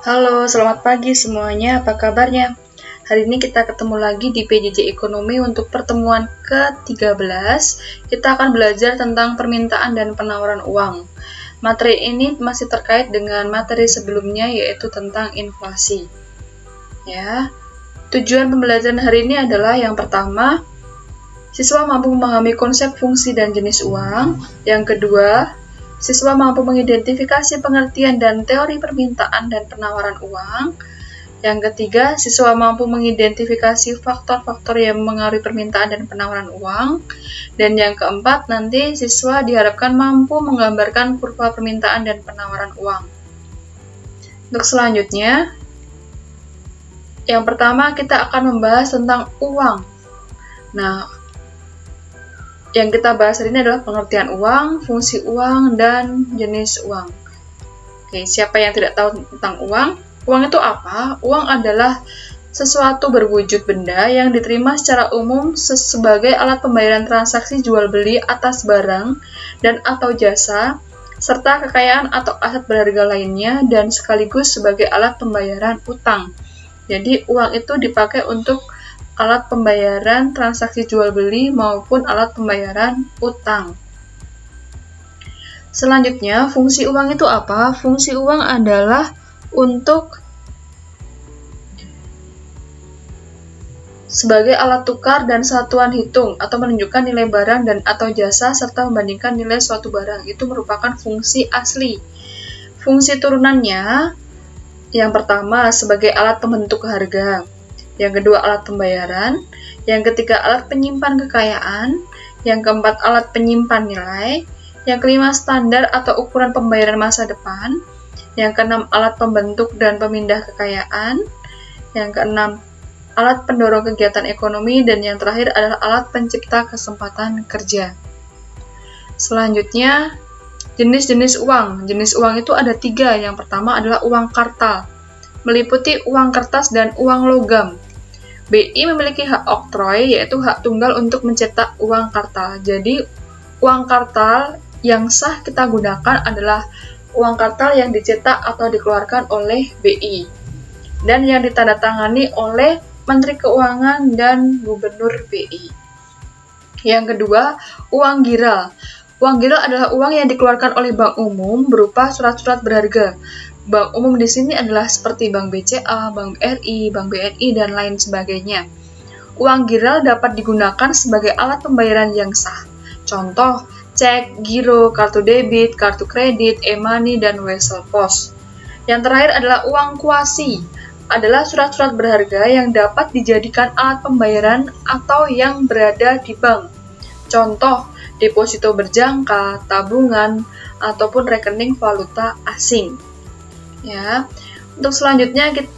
Halo, selamat pagi semuanya. Apa kabarnya? Hari ini kita ketemu lagi di PJJ Ekonomi untuk pertemuan ke-13. Kita akan belajar tentang permintaan dan penawaran uang. Materi ini masih terkait dengan materi sebelumnya, yaitu tentang inflasi. Ya, tujuan pembelajaran hari ini adalah yang pertama, siswa mampu memahami konsep fungsi dan jenis uang. Yang kedua, siswa mampu mengidentifikasi pengertian dan teori permintaan dan penawaran uang. Yang ketiga, siswa mampu mengidentifikasi faktor-faktor yang mengaruhi permintaan dan penawaran uang. Dan yang keempat, nanti siswa diharapkan mampu menggambarkan kurva permintaan dan penawaran uang. Untuk selanjutnya, yang pertama kita akan membahas tentang uang. Nah, yang kita bahas hari ini adalah pengertian uang, fungsi uang, dan jenis uang. Oke, siapa yang tidak tahu tentang uang? Uang itu apa? Uang adalah sesuatu berwujud benda yang diterima secara umum sebagai alat pembayaran transaksi jual beli atas barang dan atau jasa, serta kekayaan atau aset berharga lainnya, dan sekaligus sebagai alat pembayaran utang. Jadi, uang itu dipakai untuk alat pembayaran transaksi jual beli maupun alat pembayaran utang. Selanjutnya, fungsi uang itu apa? Fungsi uang adalah untuk sebagai alat tukar dan satuan hitung atau menunjukkan nilai barang dan atau jasa serta membandingkan nilai suatu barang. Itu merupakan fungsi asli. Fungsi turunannya, yang pertama sebagai alat pembentuk harga, yang kedua alat pembayaran, yang ketiga alat penyimpan kekayaan, yang keempat alat penyimpan nilai, yang kelima standar atau ukuran pembayaran masa depan, yang keenam alat pembentuk dan pemindah kekayaan, yang keenam alat pendorong kegiatan ekonomi, dan yang terakhir adalah alat pencipta kesempatan kerja. Selanjutnya, jenis-jenis uang. Jenis uang itu ada 3. Yang pertama adalah uang kartal, meliputi uang kertas dan uang logam. BI memiliki hak oktroy, yaitu hak tunggal untuk mencetak uang kartal. Jadi, uang kartal yang sah kita gunakan adalah uang kartal yang dicetak atau dikeluarkan oleh BI dan yang ditandatangani oleh Menteri Keuangan dan Gubernur BI. Yang kedua, uang giral. Uang giral adalah uang yang dikeluarkan oleh Bank Umum berupa surat-surat berharga. Bank umum di sini adalah seperti Bank BCA, Bank BRI, Bank BNI, dan lain sebagainya. Uang giral dapat digunakan sebagai alat pembayaran yang sah. Contoh, cek, giro, kartu debit, kartu kredit, e-money, dan wesel pos. Yang terakhir adalah uang kuasi. Adalah surat-surat berharga yang dapat dijadikan alat pembayaran atau yang berada di bank. Contoh, deposito berjangka, tabungan, ataupun rekening valuta asing. Ya, untuk selanjutnya kita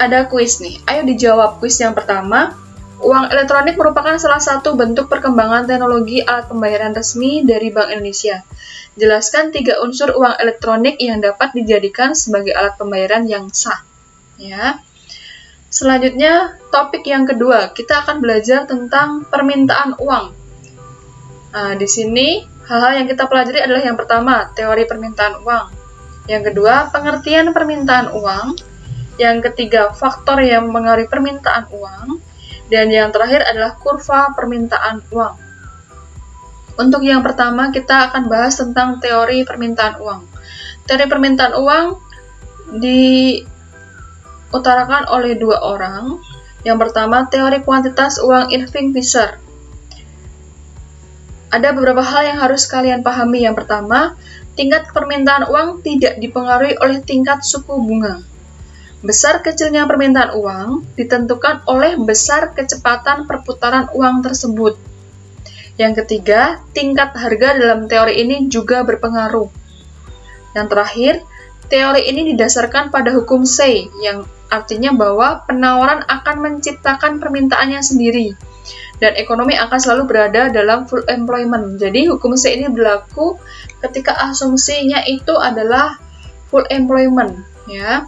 ada kuis nih. Ayo dijawab kuis yang pertama. Uang elektronik merupakan salah satu bentuk perkembangan teknologi alat pembayaran resmi dari Bank Indonesia. Jelaskan 3 unsur uang elektronik yang dapat dijadikan sebagai alat pembayaran yang sah. Ya. Selanjutnya, topik yang kedua, kita akan belajar tentang permintaan uang. Nah, di sini hal-hal yang kita pelajari adalah yang pertama, teori permintaan uang. Yang kedua, pengertian permintaan uang. Yang ketiga, faktor yang mengaruhi permintaan uang. Dan yang terakhir adalah kurva permintaan uang. Untuk yang pertama, kita akan bahas tentang teori permintaan uang. Teori permintaan uang diutarakan oleh 2 orang. Yang pertama, teori kuantitas uang Irving Fisher. Ada beberapa hal yang harus kalian pahami. Yang pertama, tingkat permintaan uang tidak dipengaruhi oleh tingkat suku bunga. Besar kecilnya permintaan uang ditentukan oleh besar kecepatan perputaran uang tersebut. Yang ketiga, tingkat harga dalam teori ini juga berpengaruh. Yang terakhir, teori ini didasarkan pada hukum Say, yang artinya bahwa penawaran akan menciptakan permintaannya sendiri, dan ekonomi akan selalu berada dalam full employment. Jadi, hukum Say ini berlaku ketika asumsinya itu adalah full employment. Ya.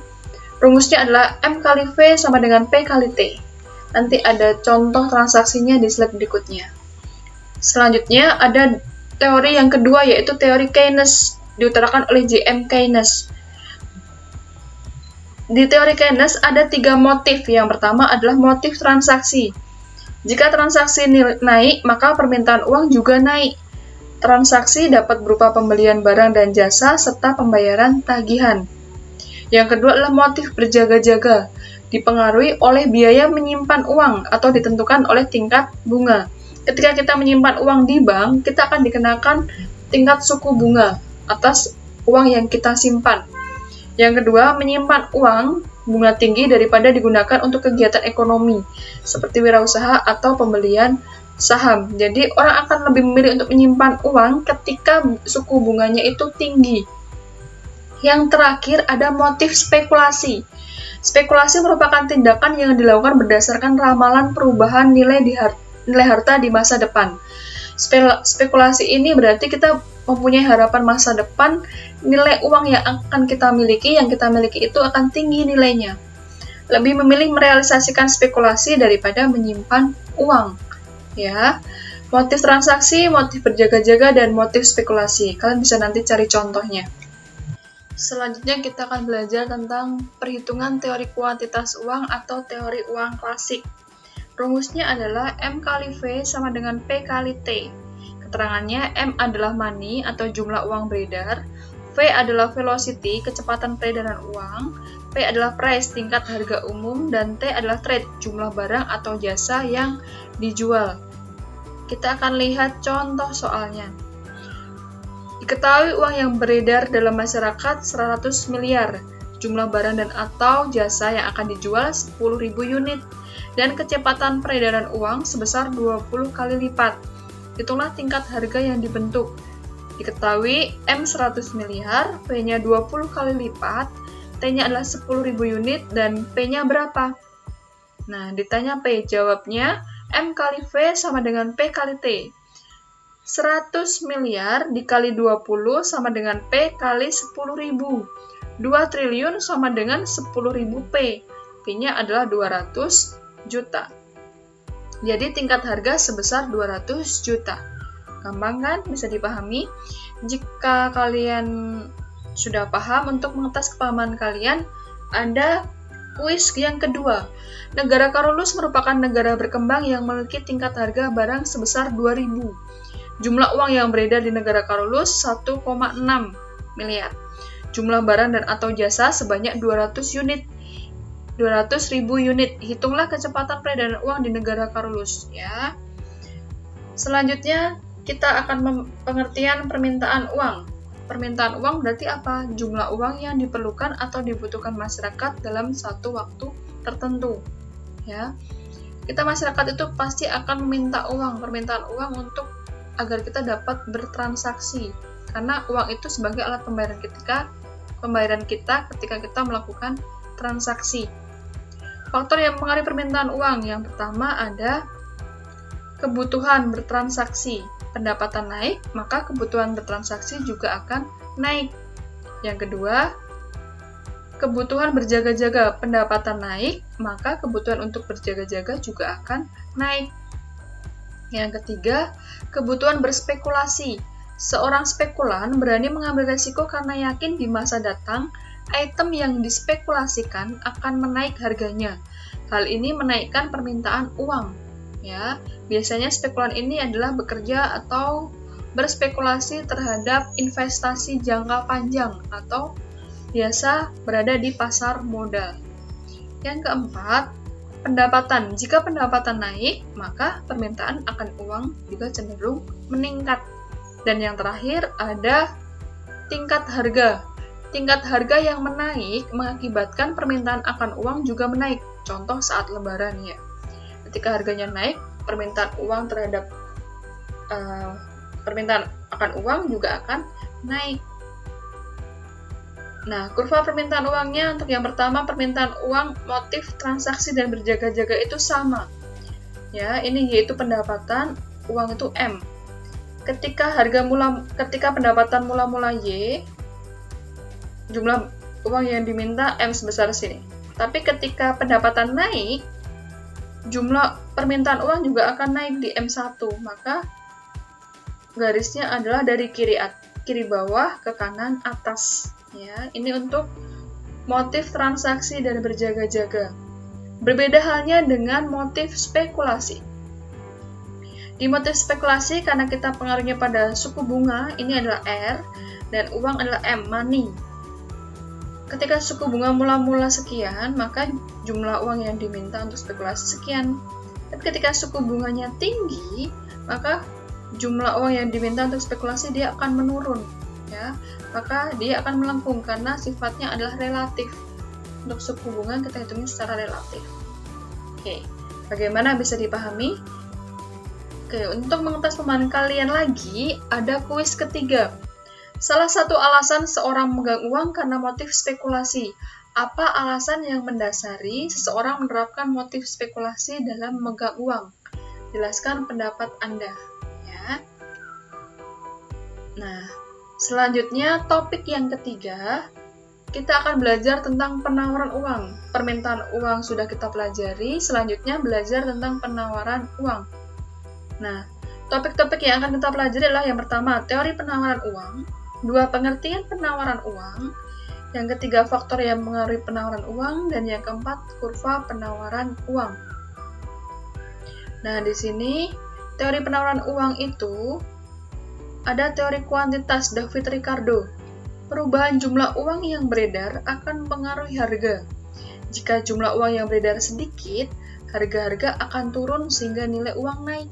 Rumusnya adalah M kali V sama dengan P kali T. Nanti ada contoh transaksinya di slide berikutnya. Selanjutnya ada teori yang kedua, yaitu teori Keynes, diutarakan oleh J.M. Keynes. Di teori Keynes ada 3 motif. Yang pertama adalah motif transaksi. Jika transaksi naik, maka permintaan uang juga naik. Transaksi dapat berupa pembelian barang dan jasa serta pembayaran tagihan. Yang kedua adalah motif berjaga-jaga, dipengaruhi oleh biaya menyimpan uang atau ditentukan oleh tingkat bunga. Ketika kita menyimpan uang di bank, kita akan dikenakan tingkat suku bunga atas uang yang kita simpan. Yang kedua, menyimpan uang bunga tinggi daripada digunakan untuk kegiatan ekonomi, seperti wirausaha atau pembelian saham. Jadi, orang akan lebih memilih untuk menyimpan uang ketika suku bunganya itu tinggi. Yang terakhir, ada motif spekulasi. Spekulasi merupakan tindakan yang dilakukan berdasarkan ramalan perubahan nilai harta di masa depan. Spekulasi ini berarti kita mempunyai harapan masa depan, nilai uang yang akan kita miliki, itu akan tinggi nilainya. Lebih memilih merealisasikan spekulasi daripada menyimpan uang. Ya, motif transaksi, motif berjaga-jaga, dan motif spekulasi. Kalian bisa nanti cari contohnya. Selanjutnya kita akan belajar tentang perhitungan teori kuantitas uang atau teori uang klasik. Rumusnya adalah M kali V sama dengan P kali T. Keterangannya, M adalah money atau jumlah uang beredar, V adalah velocity, kecepatan peredaran uang, P adalah price, tingkat harga umum, dan T adalah trade, jumlah barang atau jasa yang dijual. Kita akan lihat contoh soalnya. Diketahui uang yang beredar dalam masyarakat 100 miliar, jumlah barang dan atau jasa yang akan dijual 10.000 unit, dan kecepatan peredaran uang sebesar 20 kali lipat. Hitunglah tingkat harga yang dibentuk. Diketahui M 100 miliar, V-nya 20 kali lipat, T-nya adalah 10.000 unit, dan P-nya berapa? Nah, ditanya P, jawabnya M kali V sama dengan P kali T. 100 miliar dikali 20 sama dengan P kali 10.000. 2 triliun sama dengan 10.000 P. P-nya adalah 200 juta. Jadi tingkat harga sebesar 200 juta. Gampang kan? Bisa dipahami? Jika kalian sudah paham, untuk mengetes kepahaman kalian, ada kuis yang kedua. Negara Carolus merupakan negara berkembang yang memiliki tingkat harga barang sebesar 2.000. Jumlah uang yang beredar di negara Carolus 1,6 miliar. Jumlah barang dan atau jasa sebanyak 200.000 unit. Hitunglah kecepatan peredaran uang di negara Carolus, ya. Selanjutnya, kita akan pengertian permintaan uang. Permintaan uang berarti apa? Jumlah uang yang diperlukan atau dibutuhkan masyarakat dalam satu waktu tertentu, ya. Kita masyarakat itu pasti akan meminta uang, permintaan uang untuk agar kita dapat bertransaksi. Karena uang itu sebagai alat pembayaran kita ketika kita melakukan transaksi. Faktor yang mempengaruhi permintaan uang, yang pertama ada kebutuhan bertransaksi. Pendapatan naik, maka kebutuhan bertransaksi juga akan naik. Yang kedua, kebutuhan berjaga-jaga. Pendapatan naik, maka kebutuhan untuk berjaga-jaga juga akan naik. Yang ketiga, kebutuhan berspekulasi. Seorang spekulan berani mengambil resiko karena yakin di masa datang item yang dispekulasikan akan menaik harganya. Hal ini menaikkan permintaan uang. Ya, biasanya spekulan ini adalah bekerja atau berspekulasi terhadap investasi jangka panjang atau biasa berada di pasar modal. Yang keempat, pendapatan. Jika pendapatan naik, maka permintaan akan uang juga cenderung meningkat. Dan yang terakhir ada tingkat harga. Tingkat harga yang menaik mengakibatkan permintaan akan uang juga menaik. Contoh saat lebaran, ya. Ketika harganya naik, permintaan uang terhadap permintaan akan uang juga akan naik. Nah, kurva permintaan uangnya untuk yang pertama, permintaan uang, motif, transaksi, dan berjaga-jaga itu sama. Ya, ini yaitu pendapatan, uang itu M. Ketika pendapatan mula-mula Y, jumlah uang yang diminta M sebesar sini. Tapi ketika pendapatan naik, jumlah permintaan uang juga akan naik di M1, maka garisnya adalah dari kiri bawah ke kanan atas. Ya, ini untuk motif transaksi dan berjaga-jaga. Berbeda halnya dengan motif spekulasi. Di motif spekulasi, karena kita pengaruhnya pada suku bunga, ini adalah R, dan uang adalah M, money. Ketika suku bunga mula-mula sekian, maka jumlah uang yang diminta untuk spekulasi sekian. Tapi ketika suku bunganya tinggi, maka jumlah uang yang diminta untuk spekulasi dia akan menurun, ya. Maka dia akan melengkung karena sifatnya adalah relatif. Untuk suku bunga kita hitungin secara relatif. Oke, bagaimana bisa dipahami? Oke, untuk mengetes pemahaman kalian lagi, ada kuis ketiga. Salah satu alasan seorang memegang uang karena motif spekulasi. Apa alasan yang mendasari seseorang menerapkan motif spekulasi dalam memegang uang? Jelaskan pendapat Anda, ya. Nah, selanjutnya topik yang ketiga, kita akan belajar tentang penawaran uang. Permintaan uang sudah kita pelajari, selanjutnya belajar tentang penawaran uang. Nah, topik-topik yang akan kita pelajari adalah yang pertama, teori penawaran uang, dua, pengertian penawaran uang, yang ketiga, faktor yang mengaruhi penawaran uang, dan yang keempat, kurva penawaran uang. Nah, di sini teori penawaran uang itu ada teori kuantitas David Ricardo. Perubahan jumlah uang yang beredar akan mempengaruhi harga. Jika jumlah uang yang beredar sedikit, harga-harga akan turun sehingga nilai uang naik.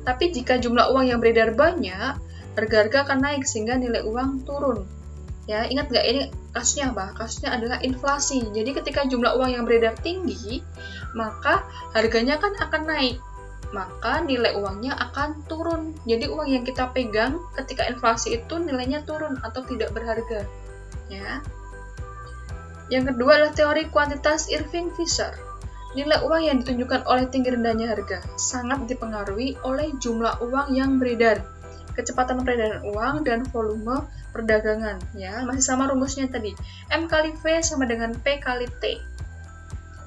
Tapi jika jumlah uang yang beredar banyak, harga-harga akan naik sehingga nilai uang turun. Ya, ingat nggak ini kasusnya apa? Kasusnya adalah inflasi. Jadi ketika jumlah uang yang beredar tinggi, maka harganya kan akan naik. Maka nilai uangnya akan turun. Jadi uang yang kita pegang ketika inflasi itu nilainya turun atau tidak berharga. Ya. Yang kedua adalah teori kuantitas Irving Fisher. Nilai uang yang ditunjukkan oleh tinggi rendahnya harga sangat dipengaruhi oleh jumlah uang yang beredar, kecepatan peredaran uang, dan volume perdagangan. Ya, masih sama rumusnya tadi. M kali V sama dengan P kali T.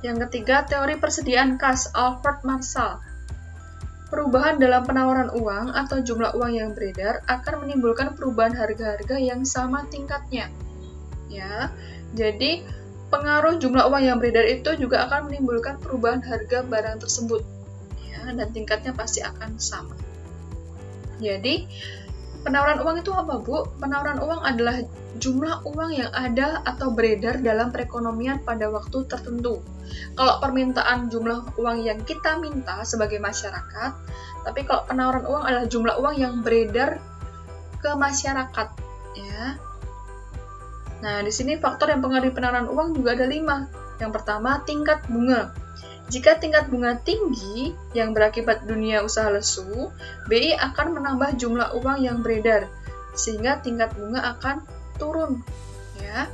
Yang ketiga, teori persediaan kas Alfred Marshall. Perubahan dalam penawaran uang atau jumlah uang yang beredar akan menimbulkan perubahan harga-harga yang sama tingkatnya. Ya, jadi pengaruh jumlah uang yang beredar itu juga akan menimbulkan perubahan harga barang tersebut. Ya, dan tingkatnya pasti akan sama. Jadi, penawaran uang itu apa, Bu? Penawaran uang adalah jumlah uang yang ada atau beredar dalam perekonomian pada waktu tertentu. Kalau permintaan jumlah uang yang kita minta sebagai masyarakat, tapi kalau penawaran uang adalah jumlah uang yang beredar ke masyarakat, ya. Nah, di sini faktor yang mempengaruhi penawaran uang juga ada 5. Yang pertama, tingkat bunga. Jika tingkat bunga tinggi yang berakibat dunia usaha lesu, BI akan menambah jumlah uang yang beredar, sehingga tingkat bunga akan turun. Ya.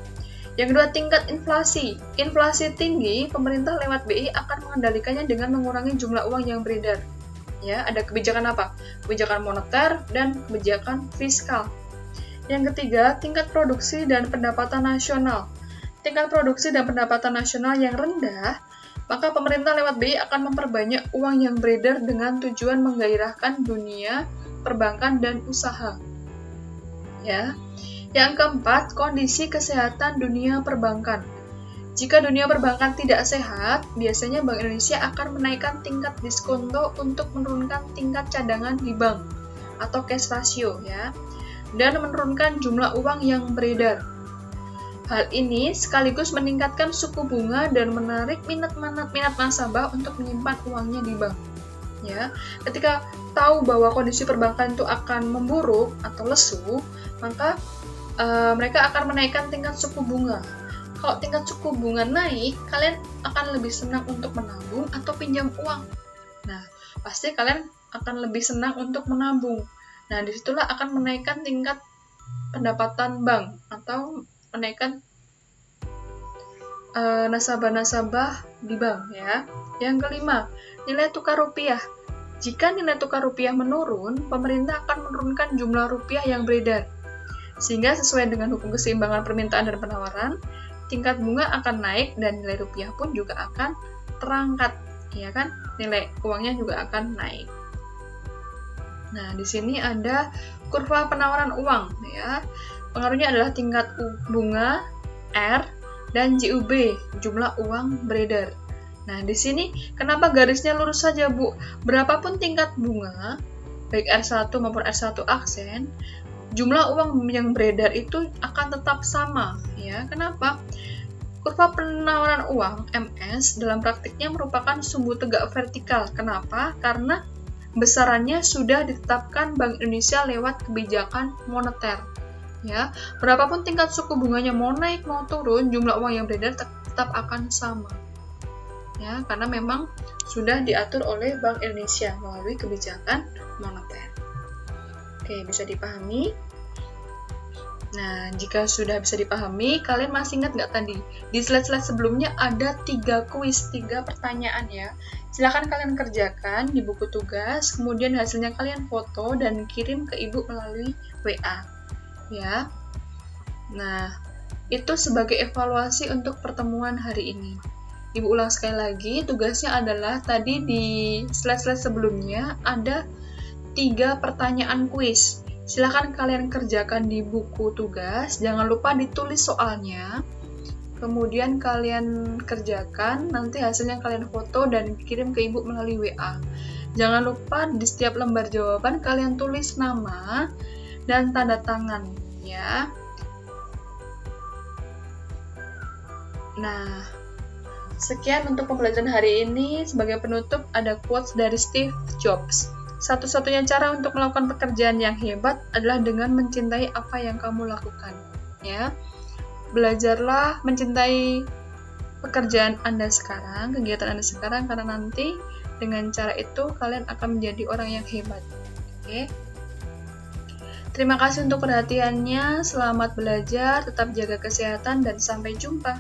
Yang kedua, tingkat inflasi. Inflasi tinggi, pemerintah lewat BI akan mengendalikannya dengan mengurangi jumlah uang yang beredar. Ya, ada kebijakan apa? Kebijakan moneter dan kebijakan fiskal. Yang ketiga, tingkat produksi dan pendapatan nasional. Tingkat produksi dan pendapatan nasional yang rendah, maka pemerintah lewat BI akan memperbanyak uang yang beredar dengan tujuan menggairahkan dunia perbankan dan usaha. Ya. Yang keempat, kondisi kesehatan dunia perbankan. Jika dunia perbankan tidak sehat, biasanya Bank Indonesia akan menaikkan tingkat diskonto untuk menurunkan tingkat cadangan di bank atau cash ratio, ya, dan menurunkan jumlah uang yang beredar. Hal ini sekaligus meningkatkan suku bunga dan menarik minat nasabah untuk menyimpan uangnya di bank. Ya, ketika tahu bahwa kondisi perbankan itu akan memburuk atau lesu, maka mereka akan menaikkan tingkat suku bunga. Kalau tingkat suku bunga naik, kalian akan lebih senang untuk menabung atau pinjam uang. Nah, pasti kalian akan lebih senang untuk menabung. Nah, disitulah akan menaikkan tingkat pendapatan bank atau menaikkan nasabah-nasabah di bank, ya. Yang kelima, nilai tukar rupiah. Jika nilai tukar rupiah menurun, pemerintah akan menurunkan jumlah rupiah yang beredar. Sehingga sesuai dengan hukum keseimbangan permintaan dan penawaran, tingkat bunga akan naik dan nilai rupiah pun juga akan terangkat, ya kan? Nilai uangnya juga akan naik. Nah, di sini ada kurva penawaran uang, ya. Pengaruhnya adalah tingkat bunga R, Dan JUB, jumlah uang beredar. Nah, di sini kenapa garisnya lurus saja, Bu? Berapapun tingkat bunga, baik R1 maupun R1 aksen, jumlah uang yang beredar itu akan tetap sama, ya. Kenapa? Kurva penawaran uang MS dalam praktiknya merupakan sumbu tegak vertikal. Kenapa? Karena besarannya sudah ditetapkan Bank Indonesia lewat kebijakan moneter. Ya, berapapun tingkat suku bunganya mau naik mau turun, jumlah uang yang beredar tetap akan sama. Ya, karena memang sudah diatur oleh Bank Indonesia melalui kebijakan moneter. Oke, bisa dipahami? Nah, jika sudah bisa dipahami, kalian masih ingat nggak tadi? Di slide-slide sebelumnya ada 3 kuis, 3 pertanyaan ya. Silahkan kalian kerjakan di buku tugas, kemudian hasilnya kalian foto dan kirim ke ibu melalui WA. Ya. Nah, itu sebagai evaluasi untuk pertemuan hari ini. Ibu ulang sekali lagi, tugasnya adalah tadi di slide-slide sebelumnya ada 3 pertanyaan kuis. Silahkan kalian kerjakan di buku tugas, jangan lupa ditulis soalnya. Kemudian kalian kerjakan, nanti hasilnya kalian foto dan kirim ke ibu melalui WA. Jangan lupa di setiap lembar jawaban kalian tulis nama dan tanda tangan, ya. Nah, sekian untuk pembelajaran hari ini. Sebagai penutup ada quotes dari Steve Jobs. Satu-satunya cara untuk melakukan pekerjaan yang hebat adalah dengan mencintai apa yang kamu lakukan. Ya, belajarlah mencintai pekerjaan Anda sekarang, kegiatan Anda sekarang, karena nanti dengan cara itu kalian akan menjadi orang yang hebat. Oke. Terima kasih untuk perhatiannya. Selamat belajar, tetap jaga kesehatan, dan sampai jumpa.